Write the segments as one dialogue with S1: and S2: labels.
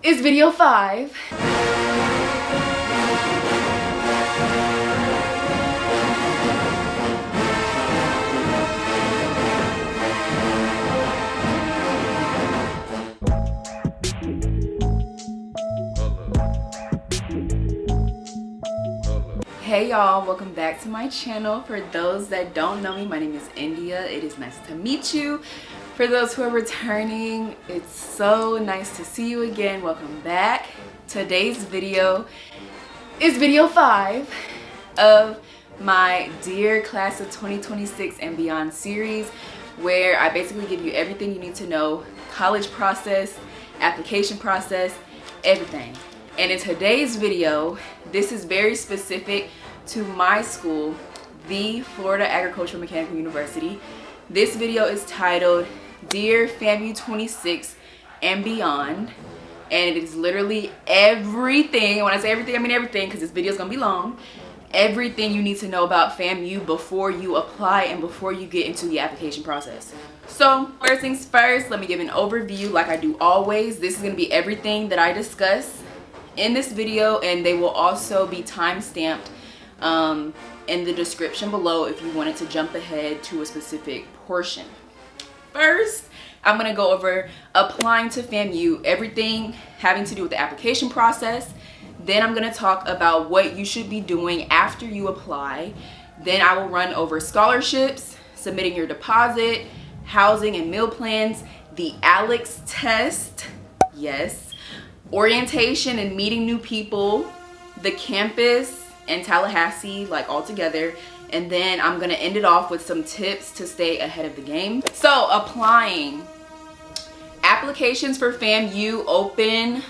S1: is video 5. Hey y'all, welcome back to my channel. For those that don't know me, my name is India. It is nice to meet you. For those who are returning, it's so nice to see you again. Welcome back. Today's video is video 5 of my Dear Class of 2026 and Beyond series, where I basically give you everything you need to know, college process, application process, everything. And in today's video, this is very specific to my school, the Florida Agricultural Mechanical University. This video is titled Dear FAMU 26 and Beyond, and it is literally everything. When I say everything, I mean everything, because this video is gonna be long. Everything you need to know about FAMU before you apply and before you get into the application process. So first things first, let me give an overview like I do always. This is gonna be everything that I discuss in this video, and they will also be time-stamped in the description below if you wanted to jump ahead to a specific portion. First, I'm going to go over applying to FAMU, everything having to do with the application process. Then I'm going to talk about what you should be doing after you apply. Then I will run over scholarships, submitting your deposit, housing and meal plans, the ALEKS test, yes, orientation and meeting new people, the campus and Tallahassee, like all together. And then I'm gonna end it off with some tips to stay ahead of the game. So applying. Applications for FAMU open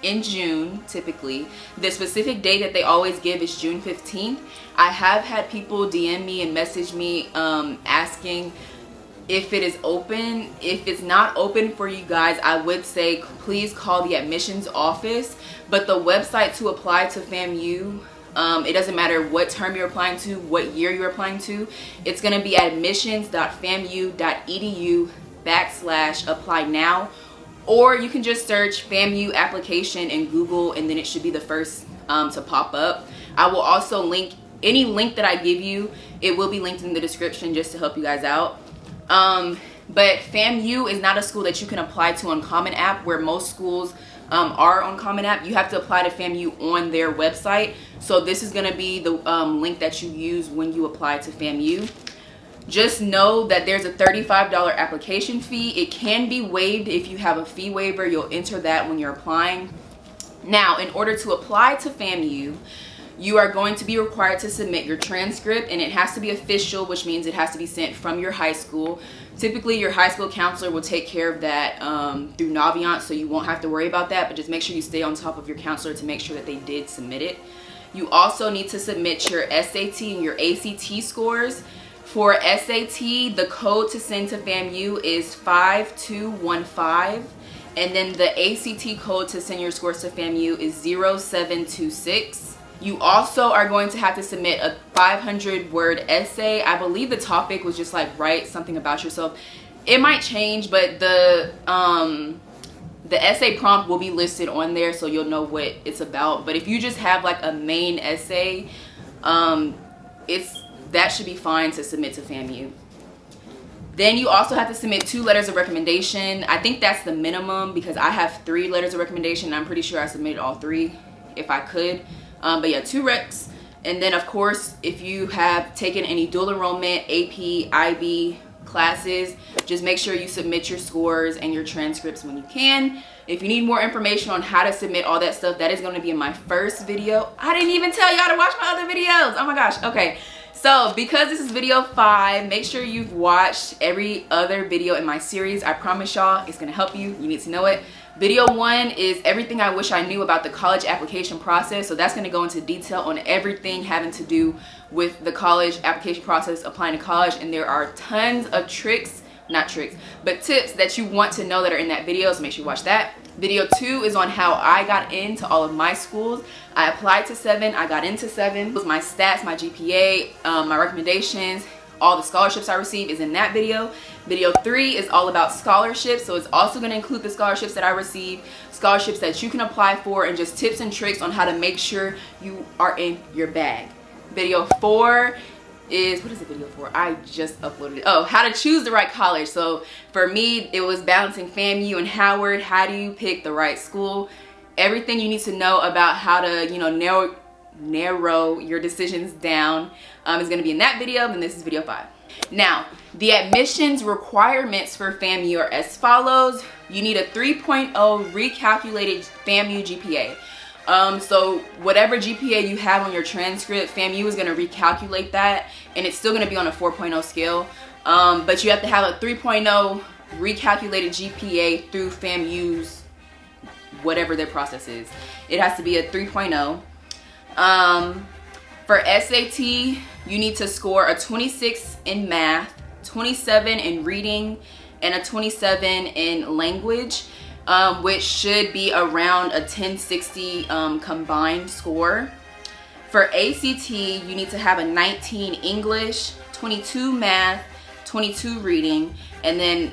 S1: in June, typically. The specific date that they always give is June 15th. I have had people DM me and message me asking if it is open. If it's not open for you guys, I would say please call the admissions office. But the website to apply to FAMU, it doesn't matter what term you're applying to, what year you're applying to. It's going to be admissions.famu.edu/apply now. Or you can just search FAMU application in Google, and then it should be the first to pop up. I will also link any link that I give you. It will be linked in the description just to help you guys out. But FAMU is not a school that you can apply to on Common App, where most schools are on Common App. You have to apply to FAMU on their website. So this is going to be the link that you use when you apply to FAMU. Just know that there's a $35 application fee. It can be waived if you have a fee waiver. You'll enter that when you're applying. Now, in order to apply to FAMU, you are going to be required to submit your transcript, and it has to be official, which means it has to be sent from your high school. Typically, your high school counselor will take care of that through Navient, so you won't have to worry about that, but just make sure you stay on top of your counselor to make sure that they did submit it. You also need to submit your SAT and your ACT scores. For SAT, the code to send to FAMU is 5215. And then the ACT code to send your scores to FAMU is 0726. You also are going to have to submit a 500-word essay. I believe the topic was just like write something about yourself. It might change, but the essay prompt will be listed on there, so you'll know what it's about. But if you just have like a main essay, that should be fine to submit to FAMU. Then you also have to submit 2 letters of recommendation. I think that's the minimum because I have 3 letters of recommendation. I'm pretty sure I submitted all 3 if I could. But yeah, 2 recs. And then of course, if you have taken any dual enrollment, AP, IB classes, just make sure you submit your scores and your transcripts when you can. If you need more information on how to submit all that stuff, that is going to be in my first video. I didn't even tell y'all to watch my other videos. Oh my gosh. Okay. So because this is video 5, make sure you've watched every other video in my series. I promise y'all it's going to help you. You need to know it. Video 1 is everything I wish I knew about the college application process. So that's going to go into detail on everything having to do with the college application process, applying to college. And there are tons of tips that you want to know that are in that video. So make sure you watch that. Video 2 is on how I got into all of my schools. I applied to 7, I got into 7. It was my stats, my GPA, my recommendations, all the scholarships I receive is in that video. Video 3 is all about scholarships, so it's also going to include the scholarships that I receive, scholarships that you can apply for, and just tips and tricks on how to make sure you are in your bag. Video 4 is, what is the video for? I just uploaded it. Oh, how to choose the right college. So for me, it was balancing FAMU and Howard. How do you pick the right school? Everything you need to know about how to, you know, narrow your decisions down is going to be in that video. And this is video 5. Now, the admissions requirements for FAMU are as follows. You need a 3.0 recalculated FAMU GPA. So whatever GPA you have on your transcript, FAMU is going to recalculate that, and it's still going to be on a 4.0 scale. But you have to have a 3.0 recalculated GPA through FAMU's whatever their process is. It has to be a 3.0. For SAT, you need to score a 26 in math, 27 in reading, and a 27 in language, which should be around a 1060 combined score. For ACT, you need to have a 19 English, 22 math, 22 reading, and then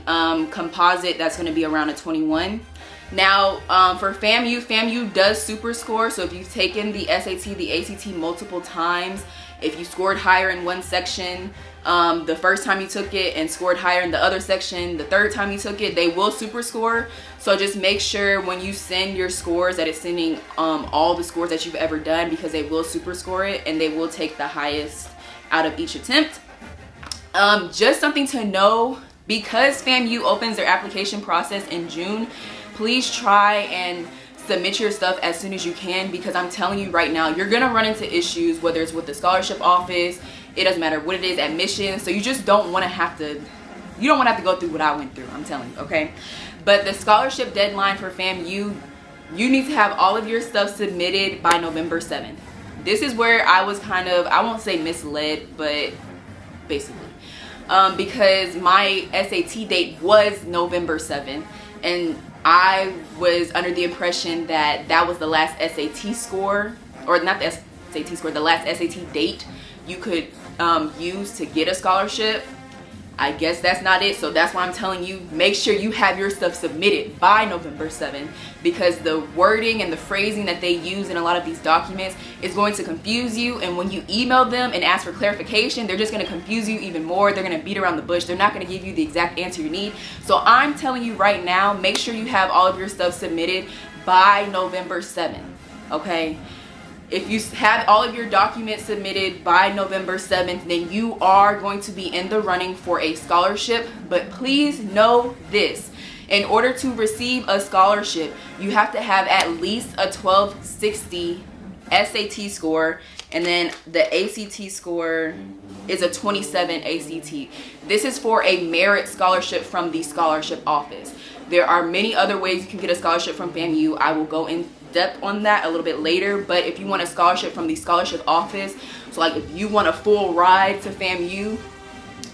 S1: composite, that's going to be around a 21. Now, for FAMU does super score. So if you've taken the SAT, the ACT multiple times, if you scored higher in one section the first time you took it and scored higher in the other section the third time you took it, they will super score. So just make sure when you send your scores that it's sending all the scores that you've ever done, because they will super score it and they will take the highest out of each attempt. Just something to know, because FAMU opens their application process in June, please try and submit your stuff as soon as you can, because I'm telling you right now, you're gonna run into issues, whether it's with the scholarship office, it doesn't matter what it is, admissions. So you just don't want to have to, you don't want to have to go through what I went through, I'm telling you, okay? But the scholarship deadline for FAMU, you need to have all of your stuff submitted by November 7th. This is where I was kind of, I won't say misled, but basically, because my SAT date was November 7th, and I was under the impression that that was the last SAT score, or not the SAT score, the last SAT date you could use to get a scholarship. I guess that's not it. So that's why I'm telling you, make sure you have your stuff submitted by November 7th, because the wording and the phrasing that they use in a lot of these documents is going to confuse you. And when you email them and ask for clarification, they're just going to confuse you even more. They're going to beat around the bush. They're not going to give you the exact answer you need. So I'm telling you right now, make sure you have all of your stuff submitted by November 7th, okay? If you have all of your documents submitted by November 7th, then you are going to be in the running for a scholarship. But please know this. In order to receive a scholarship, you have to have at least a 1260 SAT score, and then the ACT score is a 27 ACT. This is for a merit scholarship from the scholarship office. There are many other ways you can get a scholarship from FAMU. I will go in depth on that a little bit later, but if you want a scholarship from the scholarship office, so like if you want a full ride to FAMU,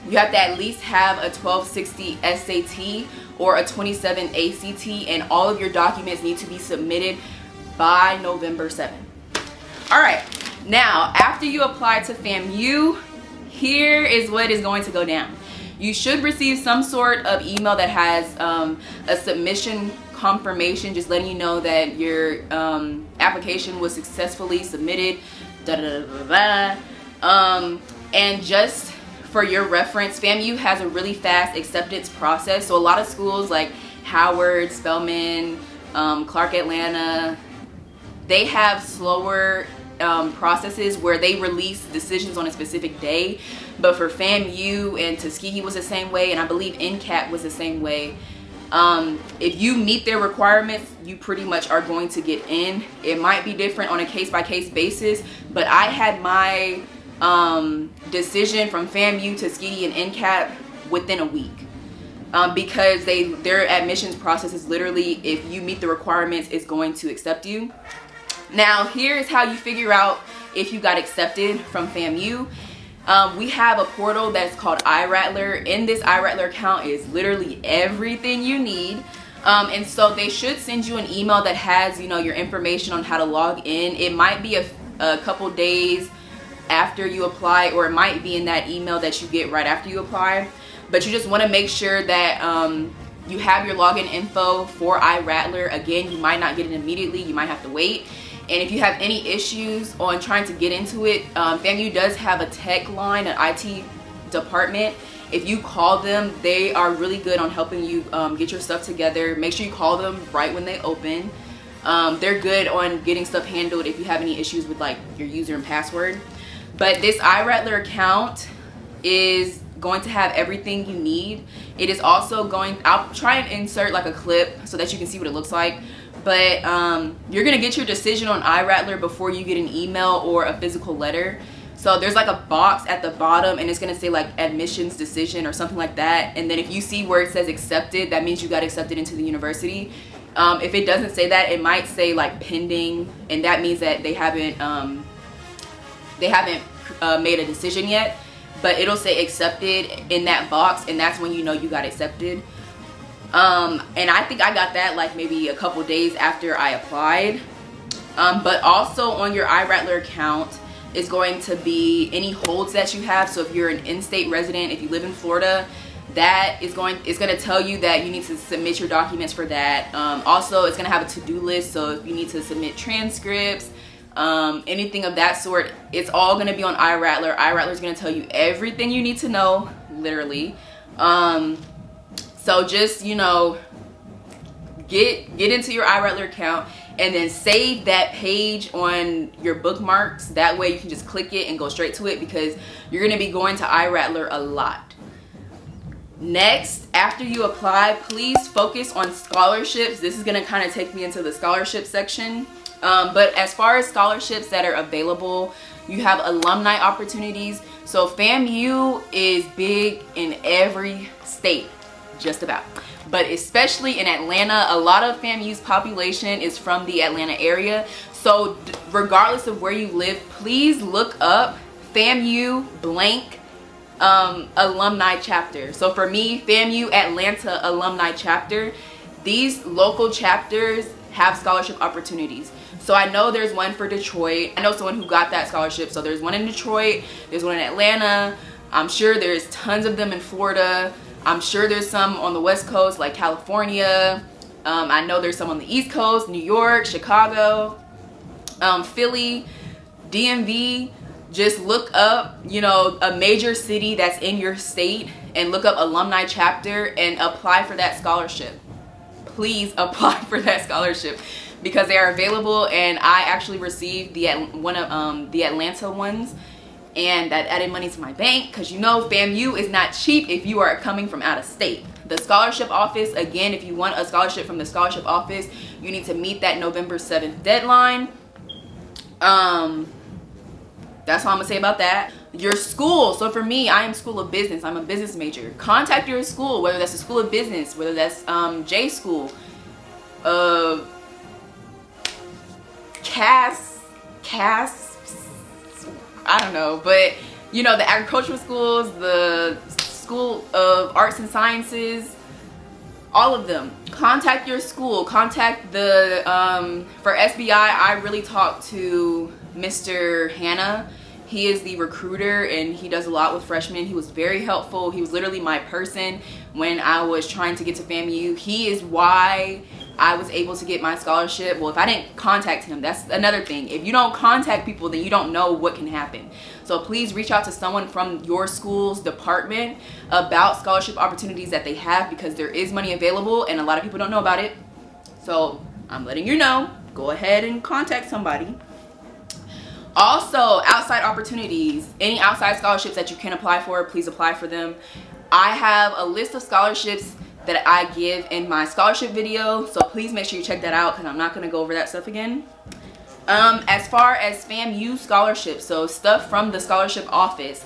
S1: you have to at least have a 1260 SAT or a 27 ACT, and all of your documents need to be submitted by November 7th. All right, now after you apply to FAMU, here is what is going to go down. You should receive some sort of email that has a submission confirmation, just letting you know that your application was successfully submitted, and just for your reference, FAMU has a really fast acceptance process. So a lot of schools like Howard, Spelman, Clark Atlanta, they have slower processes where they release decisions on a specific day. But for FAMU and Tuskegee was the same way, and I believe NCAT was the same way. If you meet their requirements, you pretty much are going to get in. It might be different on a case-by-case basis, but I had my decision from FAMU, Tuskegee, and NCAT within a week, because their admissions process is literally, if you meet the requirements, it's going to accept you. Now, here is how you figure out if you got accepted from FAMU. We have a portal that's called iRattler. In this iRattler account is literally everything you need. And so they should send you an email that has, you know, your information on how to log in. It might be a couple days after you apply, or it might be in that email that you get right after you apply. But you just want to make sure that you have your login info for iRattler. Again, you might not get it immediately, you might have to wait. And if you have any issues on trying to get into it, FAMU does have a tech line, an IT department. If you call them, they are really good on helping you get your stuff together. Make sure you call them right when they open. They're good on getting stuff handled if you have any issues with like your user and password. But this iRattler account is going to have everything you need. It is also going, I'll try and insert like a clip so that you can see what it looks like. But you're gonna get your decision on iRattler before you get an email or a physical letter. So there's like a box at the bottom and it's gonna say like admissions decision or something like that. And then if you see where it says accepted, that means you got accepted into the university. If it doesn't say that, it might say like pending, and that means that they haven't made a decision yet. But it'll say accepted in that box, and that's when you know you got accepted. And I think I got that like maybe a couple days after I applied. But also on your iRattler account is going to be any holds that you have. So if you're an in-state resident, if you live in Florida, that is going to tell you that you need to submit your documents for that. Also, it's going to have a to-do list. So if you need to submit transcripts, anything of that sort, it's all going to be on iRattler. iRattler is going to tell you everything you need to know, literally. So just, you know, get into your iRattler account and then save that page on your bookmarks. That way you can just click it and go straight to it, because you're going to be going to iRattler a lot. Next, after you apply, please focus on scholarships. This is going to kind of take me into the scholarship section. But as far as scholarships that are available, you have alumni opportunities. So FAMU is big in every state, just about. But especially in Atlanta, a lot of FAMU's population is from the Atlanta area. So regardless of where you live, please look up FAMU blank alumni chapter. So for me, FAMU Atlanta alumni chapter, these local chapters have scholarship opportunities. So I know there's one for Detroit. I know someone who got that scholarship. So there's one in Detroit, there's one in Atlanta. I'm sure there's tons of them in Florida. I'm sure there's some on the West Coast like California. I know there's some on the East Coast, New York, Chicago, Philly, DMV. Just look up, you know, a major city that's in your state and look up alumni chapter and apply for that scholarship. Please apply for that scholarship, because they are available. And I actually received one of the Atlanta ones, and that added money to my bank, because you know FAMU is not cheap if you are coming from out of state. The scholarship office, again, if you want a scholarship from the scholarship office, you need to meet that November 7th deadline. That's all I'm gonna say about that. Your school, so for me, I am School of Business. I'm a business major. Contact your school, whether that's a School of Business, whether that's J School, CAS, I don't know, but you know, the agricultural schools, the School of Arts and Sciences, all of them. Contact your school. Contact the for SBI, I really talked to Mr. Hannah. He is the recruiter and he does a lot with freshmen. He was very helpful. He was literally my person when I was trying to get to FAMU. He is why I was able to get my scholarship. Well, if I didn't contact him, that's another thing. If you don't contact people, then you don't know what can happen. So please reach out to someone from your school's department about scholarship opportunities that they have, because there is money available and a lot of people don't know about it. So I'm letting you know, go ahead and contact somebody. Also, outside opportunities, any outside scholarships that you can apply for, please apply for them. I have a list of scholarships that I give in my scholarship video, so please make sure you check that out, because I'm not going to go over that stuff again. As far as FAMU scholarships, so stuff from the scholarship office,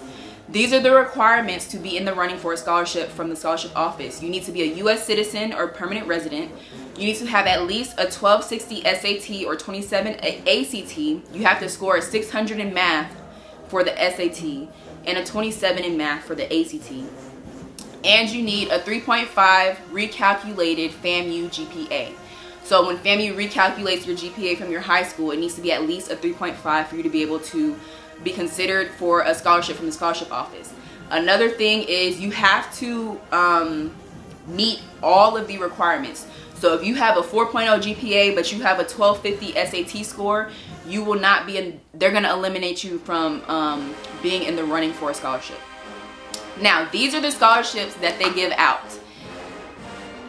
S1: these are the requirements to be in the running for a scholarship from the scholarship office. You need to be a U.S. citizen or permanent resident. You need to have at least a 1260 SAT or 27 ACT. You have to score a 600 in math for the SAT and a 27 in math for the ACT. And you need a 3.5 recalculated FAMU GPA. So when FAMU recalculates your GPA from your high school, it needs to be at least a 3.5 for you to be able to be considered for a scholarship from the scholarship office. Another thing is you have to meet all of the requirements. So if you have a 4.0 GPA but you have a 1250 SAT score, you will not be in, they're going to eliminate you from being in the running for a scholarship. Now, these are the scholarships that they give out.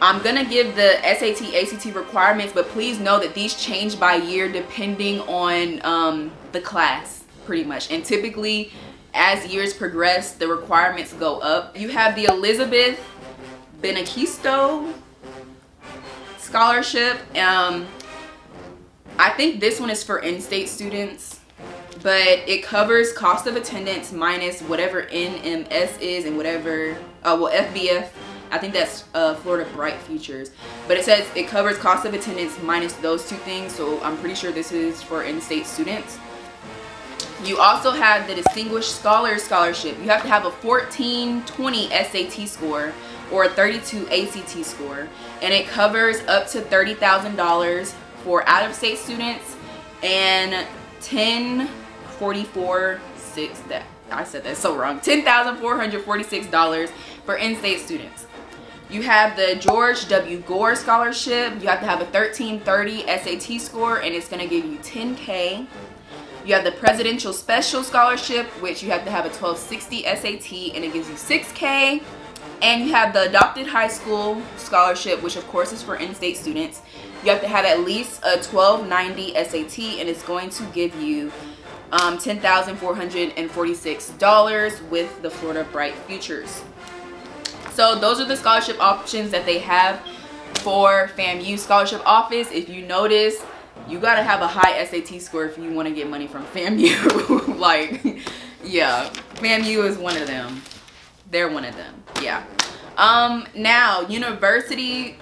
S1: I'm going to give the SAT, ACT requirements, but please know that these change by year depending on the class, pretty much. And typically, as years progress, the requirements go up. You have the Elizabeth Benequisto scholarship. I think this one is for in-state students, but it covers cost of attendance minus whatever NMS is and whatever, well, FBF. I think that's Florida Bright Futures, but it says it covers cost of attendance minus those two things, so I'm pretty sure this is for in-state students. You also have the Distinguished Scholars Scholarship. You have to have a 1420 SAT score or a 32 ACT score, and it covers up to $30,000 for out-of-state students and $10,446 for in-state students. You have the George W. Gore Scholarship. You have to have a 1330 SAT score, and it's going to give you $10K. You have the Presidential Special Scholarship, which you have to have a 1260 SAT, and it gives you $6K. And you have the Adopted High School Scholarship, which of course is for in-state students. You have to have at least a 1290 SAT, and it's going to give you $10,446 with the Florida Bright Futures. So those are the scholarship options that they have for FAMU Scholarship Office. If you notice, you gotta have a high SAT score if you want to get money from FAMU. Like, yeah, FAMU is one of them. They're one of them, yeah. Now, university,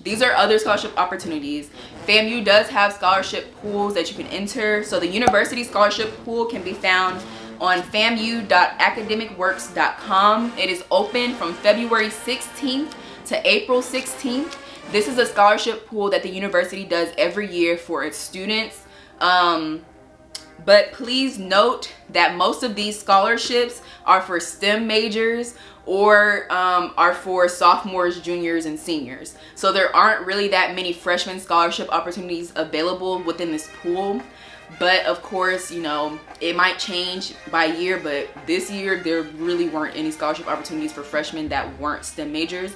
S1: these are other scholarship opportunities. FAMU does have scholarship pools that you can enter. So the university scholarship pool can be found on famu.academicworks.com. It is open from February 16th to April 16th. This is a scholarship pool that the university does every year for its students. But please note that most of these scholarships are for STEM majors or are for sophomores, juniors, and seniors. So there aren't really that many freshman scholarship opportunities available within this pool. But of course, you know, it might change by year, but this year there really weren't any scholarship opportunities for freshmen that weren't STEM majors.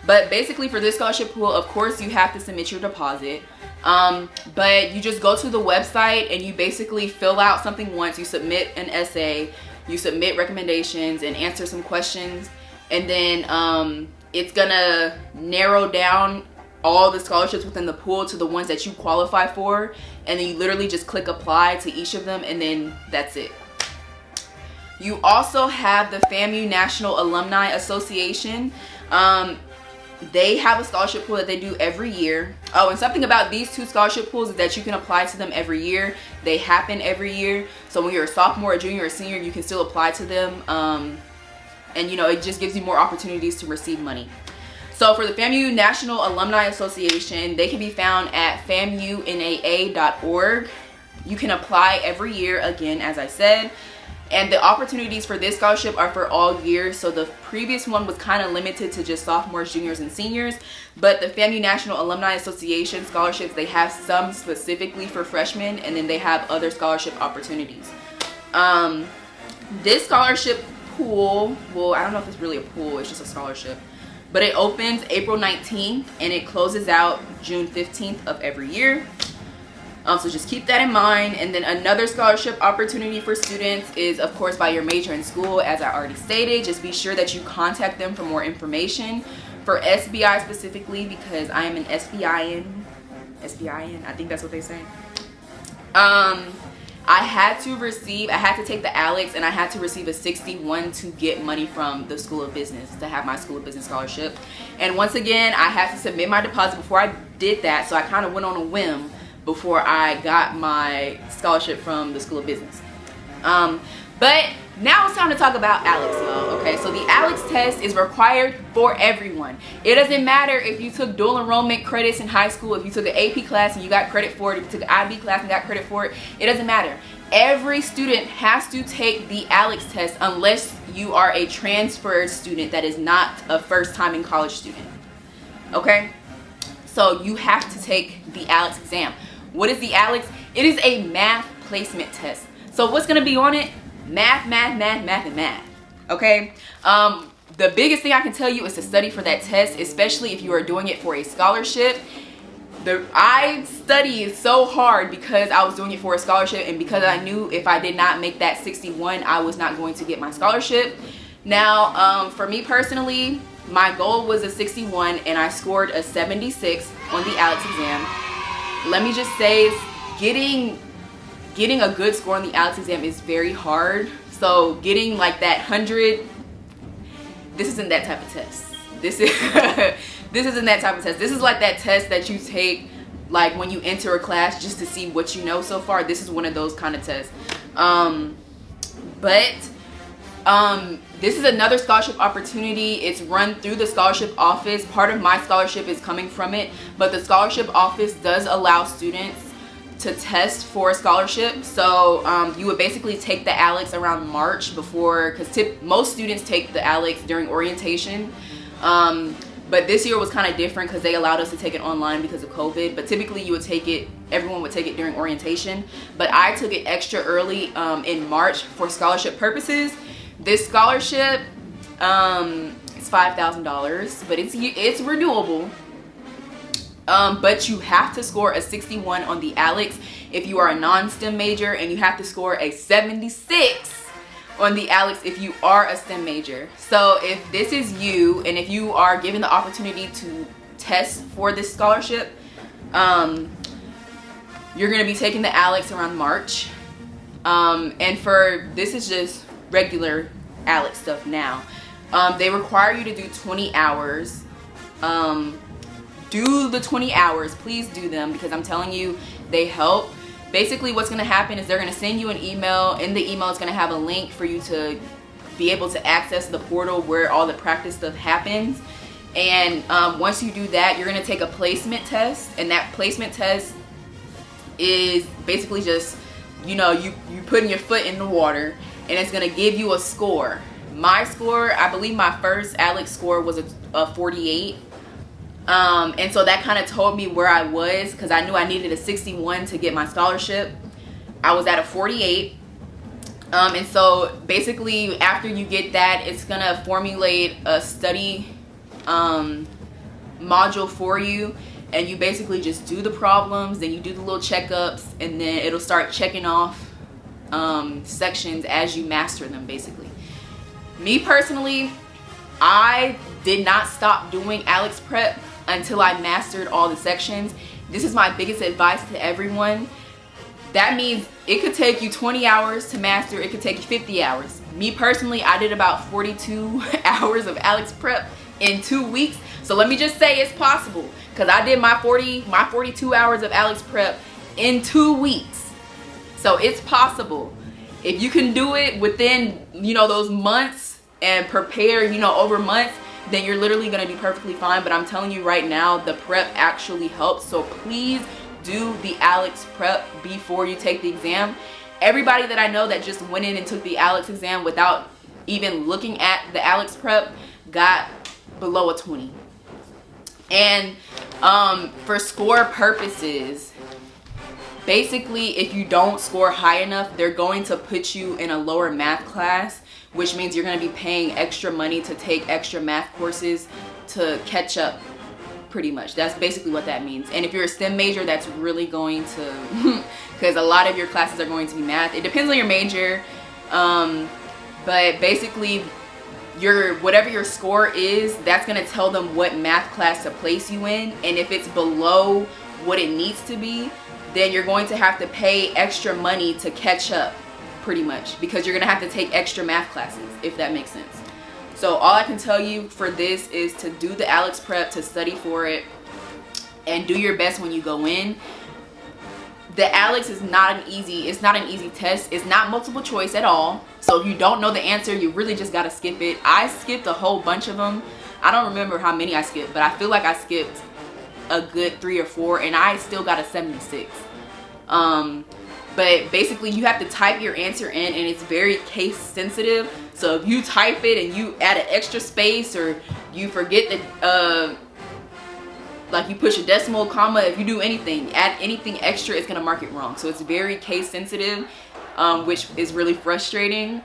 S1: But basically for this scholarship pool, of course, you have to submit your deposit. But you just go to the website and you basically fill out something once. You submit an essay, you submit recommendations and answer some questions. And then it's gonna narrow down all the scholarships within the pool to the ones that you qualify for. And then you literally just click apply to each of them, and then that's it. You also have the FAMU National Alumni Association. They have a scholarship pool that they do every year. Oh, and something about these two scholarship pools is that you can apply to them every year. They happen every year. So when you're a sophomore, a junior, or a senior, you can still apply to them. And you know, it just gives you more opportunities to receive money. So for the FAMU National Alumni Association, they can be found at famunaa.org. You can apply every year, again, as I said. And the opportunities for this scholarship are for all years. So the previous one was kind of limited to just sophomores, juniors, and seniors. But the FAMU National Alumni Association scholarships, they have some specifically for freshmen, and then they have other scholarship opportunities. This scholarship pool, well, I don't know if it's really a pool, it's just a scholarship. But it opens April 19th and it closes out June 15th of every year. So just keep that in mind. And then another scholarship opportunity for students is, of course, by your major in school. As I already stated, just be sure that you contact them for more information. For SBI specifically, because I am an SBIN, I think that's what they say. I had to take the ALEKS, and I had to receive a 61 to get money from the School of Business, to have my School of Business scholarship. And once again, I had to submit my deposit before I did that, so I kind of went on a whim before I got my scholarship from the School of Business. But Now it's time to talk about ALEKS, y'all. Okay, so the ALEKS test is required for everyone. It doesn't matter if you took dual enrollment credits in high school, if you took an AP class and you got credit for it, if you took an IB class and got credit for it. It doesn't matter. Every student has to take the ALEKS test unless you are a transferred student that is not a first time in college student. Okay, so you have to take the ALEKS exam. What is the ALEKS? It is a math placement test. So what's going to be on it? Math, and math. Okay, the biggest thing I can tell you is to study for that test, especially if you are doing it for a scholarship. I studied so hard because I was doing it for a scholarship, and because I knew if I did not make that 61, I was not going to get my scholarship. Now, for me personally, my goal was a 61 and I scored a 76 on the ALEKS exam. Let me just say, getting a good score on the ALEKS exam is very hard. So getting like that 100, this isn't that type of test. This isn't that type of test. This is like that test that you take like when you enter a class just to see what you know so far. This is one of those kind of tests. This is another scholarship opportunity. It's run through the scholarship office. Part of my scholarship is coming from it, but the scholarship office does allow students to test for a scholarship. So you would basically take the ALEKS around March before, because most students take the ALEKS during orientation. But this year was kind of different because they allowed us to take it online because of COVID. But typically you would take it, everyone would take it during orientation. But I took it extra early in March for scholarship purposes. This scholarship is $5,000, but it's renewable. But you have to score a 61 on the ALEKS if you are a non-STEM major, and you have to score a 76 on the ALEKS if you are a STEM major. So if this is you, and if you are given the opportunity to test for this scholarship, you're going to be taking the ALEKS around March. And this is just regular ALEKS stuff now. They require you to do 20 hours. Do the 20 hours, please do them, because I'm telling you, they help. Basically what's going to happen is they're going to send you an email. In the email, it's going to have a link for you to be able to access the portal where all the practice stuff happens. And once you do that, you're going to take a placement test, and that placement test is basically just, you know, you putting your foot in the water, and it's going to give you a score. My score, I believe my first ALEKS score was a 48. And so that kind of told me where I was, because I knew I needed a 61 to get my scholarship. I was at a 48. And so basically after you get that, it's going to formulate a study module for you. And you basically just do the problems, then you do the little checkups, and then it'll start checking off sections as you master them, basically. Me personally, I did not stop doing ALEKS prep until I mastered all the sections. This is my biggest advice to everyone. That means it could take you 20 hours to master, it could take you 50 hours. Me personally, I did about 42 hours of ALEKS prep in 2 weeks. So let me just say it's possible, because I did my 42 hours of ALEKS prep in 2 weeks. So it's possible. If you can do it within, you know, those months and prepare, you know, over months, then you're literally going to be perfectly fine. But I'm telling you right now, the prep actually helps. So please do the ALEKS prep before you take the exam. Everybody that I know that just went in and took the ALEKS exam without even looking at the ALEKS prep got below a 20. And for score purposes, basically if you don't score high enough, they're going to put you in a lower math class, which means you're going to be paying extra money to take extra math courses to catch up, pretty much. That's basically what that means. And if you're a STEM major, that's really going to, because a lot of your classes are going to be math. It depends on your major, but basically whatever your score is, that's going to tell them what math class to place you in. And if it's below what it needs to be, then you're going to have to pay extra money to catch up, pretty much, because you're going to have to take extra math classes, if that makes sense. So all I can tell you for this is to do the ALEKS prep, to study for it, and do your best when you go in. the ALEKS is not an easy test. It's not multiple choice at all. So if you don't know the answer, you really just gotta skip it. I skipped a whole bunch of them. I don't remember how many I skipped, but I feel like I skipped a good 3 or 4, and I still got a 76. But basically you have to type your answer in, and it's very case sensitive. So if you type it and you add an extra space, or you forget that like you push a decimal, comma, if you do anything, add anything extra, it's gonna mark it wrong. So it's very case sensitive, which is really frustrating.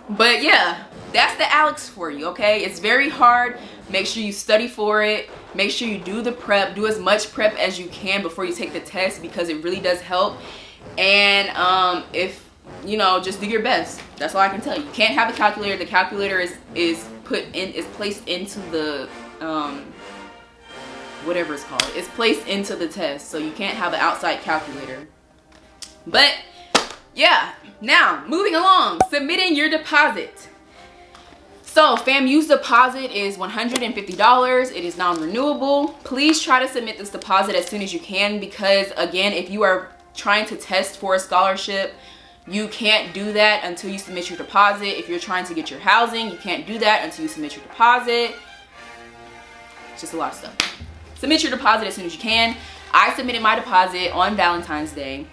S1: But yeah, that's the ALEKS for you, okay? It's very hard. Make sure you study for it. Make sure you do the prep. Do as much prep as you can before you take the test, because it really does help. And if you know, just do your best. That's all I can tell you. You can't have a calculator. The calculator is placed into the whatever it's called. It's placed into the test, so you can't have an outside calculator. But yeah, now moving along, submitting your deposit. So FAMU's deposit is $150. It is non-renewable. Please try to submit this deposit as soon as you can, because again, if you are trying to test for a scholarship, you can't do that until you submit your deposit. If you're trying to get your housing, you can't do that until you submit your deposit. It's just a lot of stuff. Submit your deposit as soon as you can. I submitted my deposit on Valentine's Day.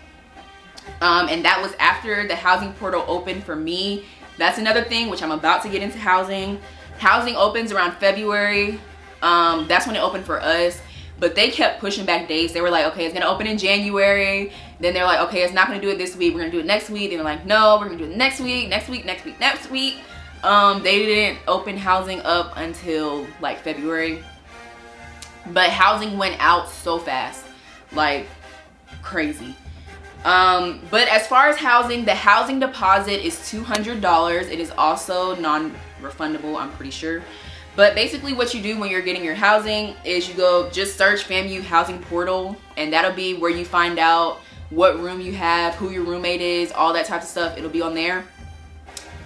S1: And that was after the housing portal opened for me. That's another thing, which I'm about to get into housing. Housing opens around February. That's when it opened for us. But they kept pushing back dates. They were like, okay, it's gonna open in January. Then they're like, okay, it's not gonna do it this week. We're gonna do it next week. Then they're like, no, we're gonna do it next week, next week, next week, next week. They didn't open housing up until like February. But housing went out so fast, like crazy. But as far as housing, the housing deposit is $200. It is also non-refundable, I'm pretty sure. But basically what you do when you're getting your housing is you go just search FAMU housing portal, and that'll be where you find out what room you have, who your roommate is, all that type of stuff. It'll be on there.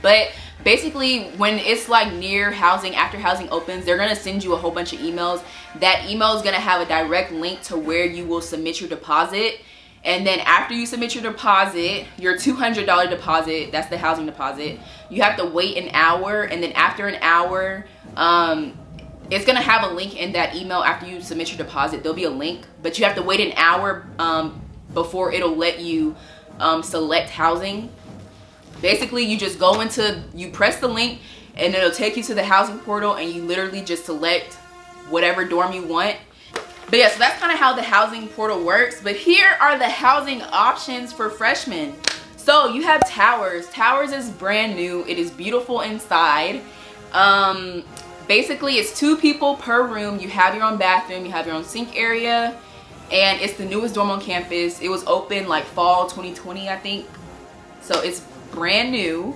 S1: But basically when it's like near housing, after housing opens, they're gonna send you a whole bunch of emails. That email is gonna have a direct link to where you will submit your deposit. And then after you submit your deposit, your $200 deposit, that's the housing deposit, you have to wait an hour. And then after an hour, it's gonna have a link in that email. After you submit your deposit, there'll be a link, but you have to wait an hour before it'll let you select housing. Basically, you just go into, you press the link, and it'll take you to the housing portal, and you literally just select whatever dorm you want. But yeah, so that's kind of how the housing portal works. But here are the housing options for freshmen. So you have Towers. Towers is brand new. It is beautiful inside. Basically, it's 2 people per room. You have your own bathroom. You have your own sink area. And it's the newest dorm on campus. It was open like fall 2020, I think. So it's brand new.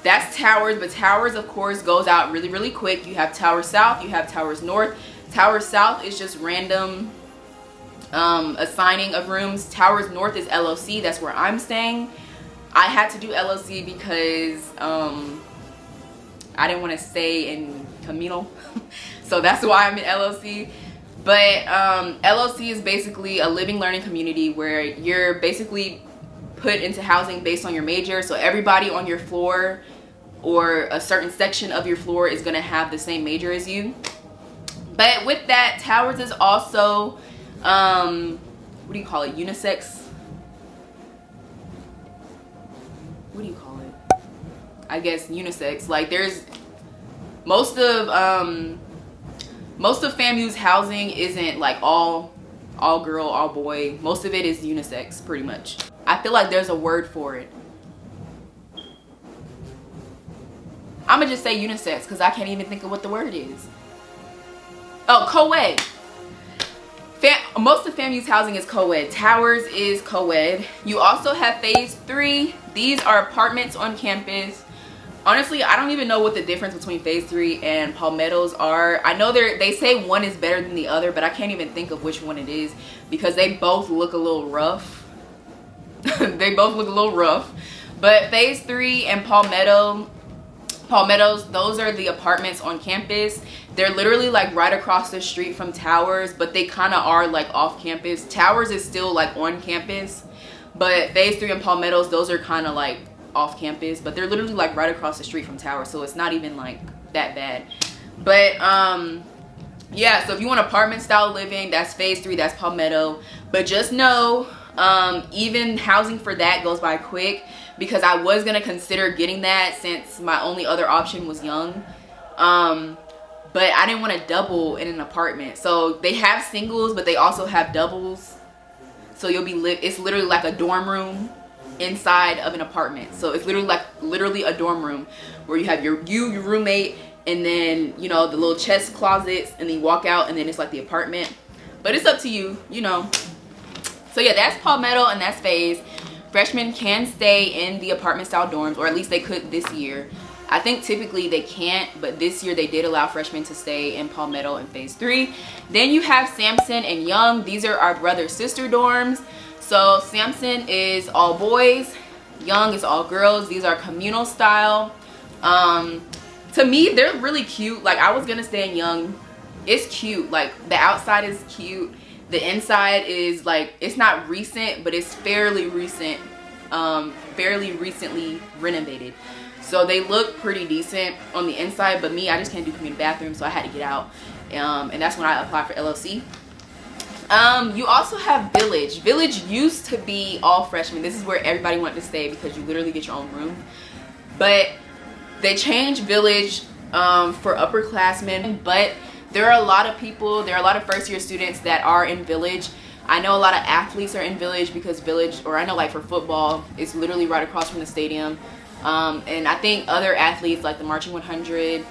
S1: That's Towers. But Towers, of course, goes out really, really quick. You have Towers South. You have Towers North. Towers South is just random assigning of rooms. Towers North is LOC. That's where I'm staying. I had to do LOC because I didn't want to stay in communal. So that's why I'm in LOC. But LOC is basically a living learning community where you're basically put into housing based on your major. So everybody on your floor or a certain section of your floor is going to have the same major as you. But with that, Towers is also, what do you call it? Unisex? What do you call it? I guess unisex. Like there's most of FAMU's housing isn't like all girl, all boy. Most of it is unisex, pretty much. I feel like there's a word for it. I'm gonna just say unisex because I can't even think of what the word is. Oh, co-ed. Most of FAMU's housing is co-ed. Towers is co-ed. You also have phase 3. These are apartments on campus. Honestly, I don't even know what the difference between phase 3 and Palmettos are. I know they say one is better than the other, but I can't even think of which one it is because they both look a little rough. They both look a little rough. But phase 3 and Palmettos, those are the apartments on campus. They're literally like right across the street from Towers, but they kind of are like off campus. Towers is still like on campus, but phase 3 and Palmettos, those are kind of like off campus, but they're literally like right across the street from Towers, so it's not even like that bad. But yeah, so if you want apartment style living, that's phase 3, that's Palmetto. But just know, even housing for that goes by quick, because I was gonna consider getting that since my only other option was Young. But I didn't want to double in an apartment. So they have singles, but they also have doubles. So you'll be it's literally like a dorm room inside of an apartment. So it's literally a dorm room where you have your roommate, and then, you know, the little chest closets, and then you walk out, and then it's like the apartment. But it's up to you, you know. So yeah, that's Palmetto and that's phase. Freshmen can stay in the apartment style dorms, or at least they could this year. I think typically they can't, but this year they did allow freshmen to stay in Palmetto in phase 3. Then you have Sampson and Young. These are our brother-sister dorms. So Sampson is all boys, Young is all girls. These are communal style. To me, they're really cute. Like, I was gonna stay in Young. It's cute. Like, the outside is cute. The inside is like, it's not recent, but it's fairly recent, fairly recently renovated. So they look pretty decent on the inside, but me, I just can't do community bathrooms, so I had to get out. And that's when I applied for LLC. You also have Village. Village used to be all freshmen. This is where everybody wanted to stay because you literally get your own room. But they changed Village for upperclassmen. But there are a lot of people, there are a lot of first year students that are in Village. I know a lot of athletes are in Village because Village, or I know like for football, it's literally right across from the stadium. And I think other athletes like the Marching 100,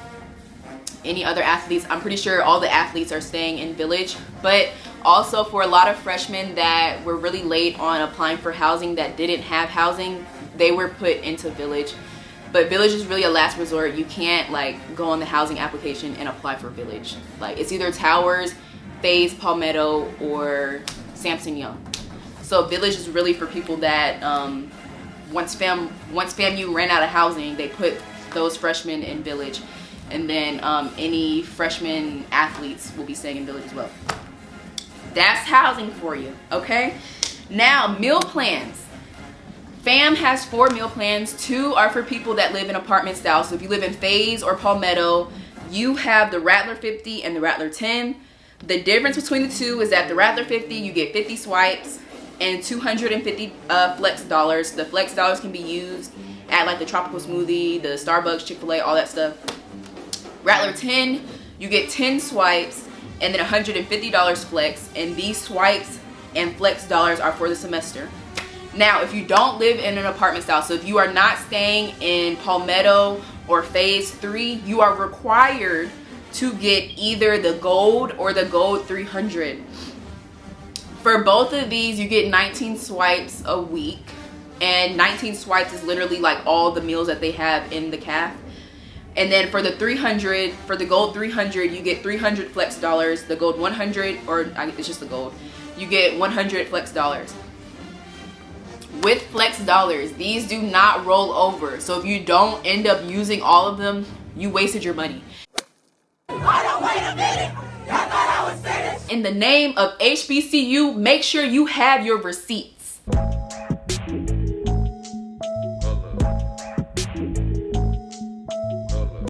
S1: any other athletes, I'm pretty sure all the athletes are staying in Village. But also for a lot of freshmen that were really late on applying for housing that didn't have housing, they were put into Village. But Village is really a last resort. You can't like go on the housing application and apply for Village. Like, it's either Towers, phase, Palmetto, or Sampson Young. So Village is really for people that once FAMU ran out of housing, they put those freshmen in Village, and then any freshman athletes will be staying in Village as well. That's housing for you, okay? Now, meal plans. FAM has 4 meal plans. 2 are for people that live in apartment style. So if you live in Phase or Palmetto, you have the Rattler 50 and the Rattler 10. The difference between the 2 is that the Rattler 50, you get 50 swipes and 250 flex dollars. The flex dollars can be used at like the tropical smoothie, the Starbucks, Chick-fil-A, all that stuff. Rattler 10, you get 10 swipes and then $150 flex, and these swipes and flex dollars are for the semester. Now, if you don't live in an apartment style, so if you are not staying in Palmetto or Phase 3, you are required to get either the Gold or the Gold 300. For both of these, you get 19 swipes a week, and 19 swipes is literally like all the meals that they have in the caf. And then for the 300, for the Gold 300, you get 300 flex dollars. The Gold 100, or it's just the Gold, you get 100 flex dollars. With flex dollars, these do not roll over. So if you don't end up using all of them, you wasted your money. Wait a minute. I thought I was finished. In the name of HBCU, make sure you have your receipt.